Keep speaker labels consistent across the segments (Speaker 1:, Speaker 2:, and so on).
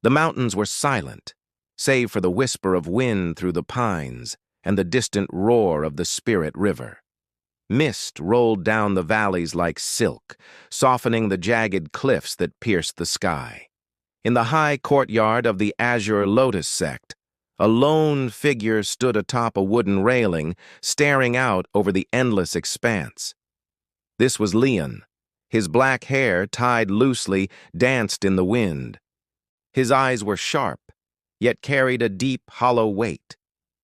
Speaker 1: The mountains were silent, save for the whisper of wind through the pines and the distant roar of the Spirit River. Mist rolled down the valleys like silk, softening the jagged cliffs that pierced the sky. In the high courtyard of the Azure Lotus sect, a lone figure stood atop a wooden railing, staring out over the endless expanse. This was Leon. His black hair, tied loosely, danced in the wind. His eyes were sharp, yet carried a deep, hollow weight,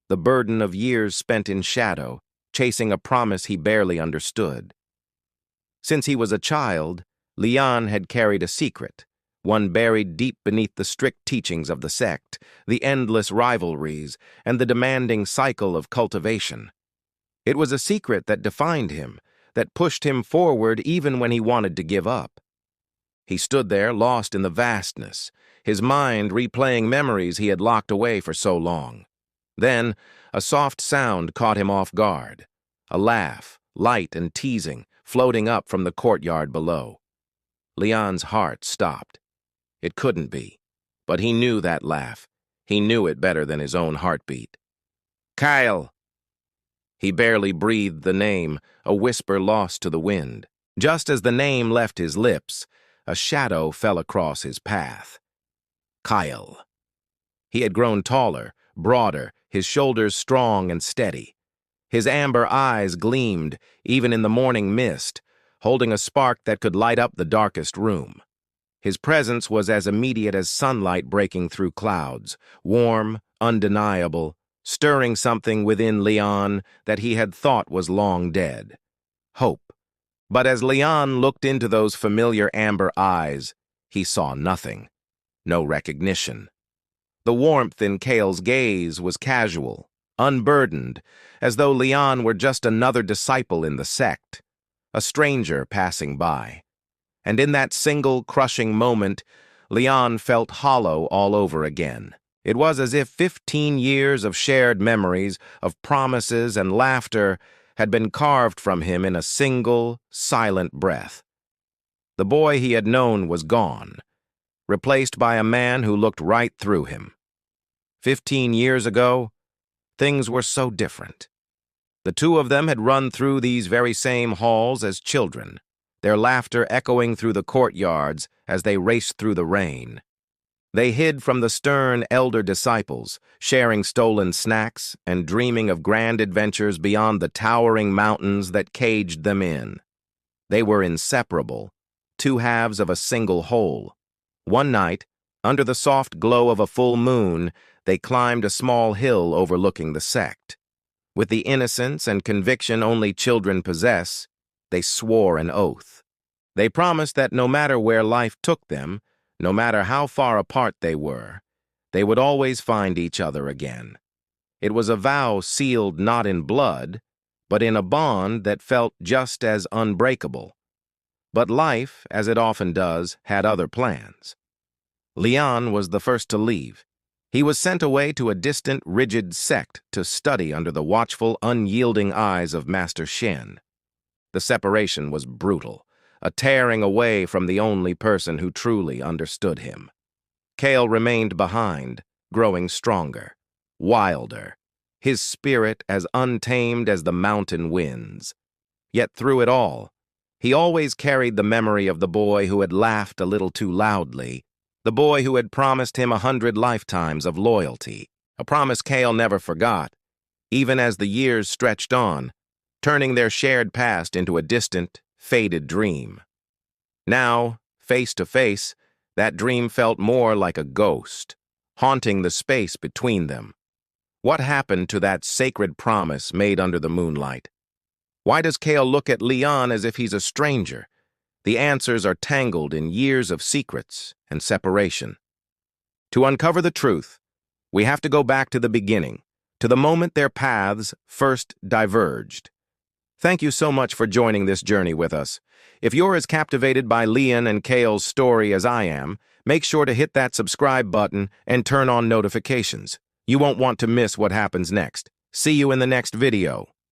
Speaker 1: the burden of years spent in shadow, chasing a promise he barely understood. Since he was a child, Leon had carried a secret, one buried deep beneath the strict teachings of the sect, the endless rivalries, and the demanding cycle of cultivation. It was a secret that defined him, that pushed him forward even when he wanted to give up. He stood there, lost in the vastness, his mind replaying memories he had locked away for so long. Then, a soft sound caught him off guard, a laugh, light and teasing, floating up from the courtyard below. Leon's heart stopped. It couldn't be, but he knew that laugh. He knew it better than his own heartbeat. "Kyle!" He barely breathed the name, a whisper lost to the wind. Just as the name left his lips, a shadow fell across his path. Kyle. He had grown taller, broader, his shoulders strong and steady. His amber eyes gleamed, even in the morning mist, holding a spark that could light up the darkest room. His presence was as immediate as sunlight breaking through clouds, warm, undeniable, stirring something within Leon that he had thought was long dead. Hope. But as Leon looked into those familiar amber eyes, he saw nothing. No recognition. The warmth in Cale's gaze was casual, unburdened, as though Leon were just another disciple in the sect, a stranger passing by. And in that single crushing moment, Leon felt hollow all over again. It was as if 15 years of shared memories, of promises and laughter, had been carved from him in a single, silent breath. The boy he had known was gone, replaced by a man who looked right through him. 15 years ago, things were so different. The two of them had run through these very same halls as children, their laughter echoing through the courtyards as they raced through the rain. They hid from the stern elder disciples, sharing stolen snacks and dreaming of grand adventures beyond the towering mountains that caged them in. They were inseparable, two halves of a single whole. One night, under the soft glow of a full moon, they climbed a small hill overlooking the sect. With the innocence and conviction only children possess, they swore an oath. They promised that no matter where life took them, no matter how far apart they would always find each other again. It was a vow sealed not in blood, but in a bond that felt just as unbreakable. But life, as it often does, had other plans. Leon was the first to leave. He was sent away to a distant, rigid sect to study under the watchful, unyielding eyes of Master Shen. The separation was brutal, a tearing away from the only person who truly understood him. Cale remained behind, growing stronger, wilder, his spirit as untamed as the mountain winds. Yet through it all, he always carried the memory of the boy who had laughed a little too loudly, the boy who had promised him 100 lifetimes of loyalty, a promise Cale never forgot, even as the years stretched on, turning their shared past into a distant, faded dream. Now, face to face, that dream felt more like a ghost, haunting the space between them. What happened to that sacred promise made under the moonlight? Why does Cale look at Leon as if he's a stranger? The answers are tangled in years of secrets and separation. To uncover the truth, we have to go back to the beginning, to the moment their paths first diverged. Thank you so much for joining this journey with us. If you're as captivated by Leon and Cale's story as I am, make sure to hit that subscribe button and turn on notifications. You won't want to miss what happens next. See you in the next video.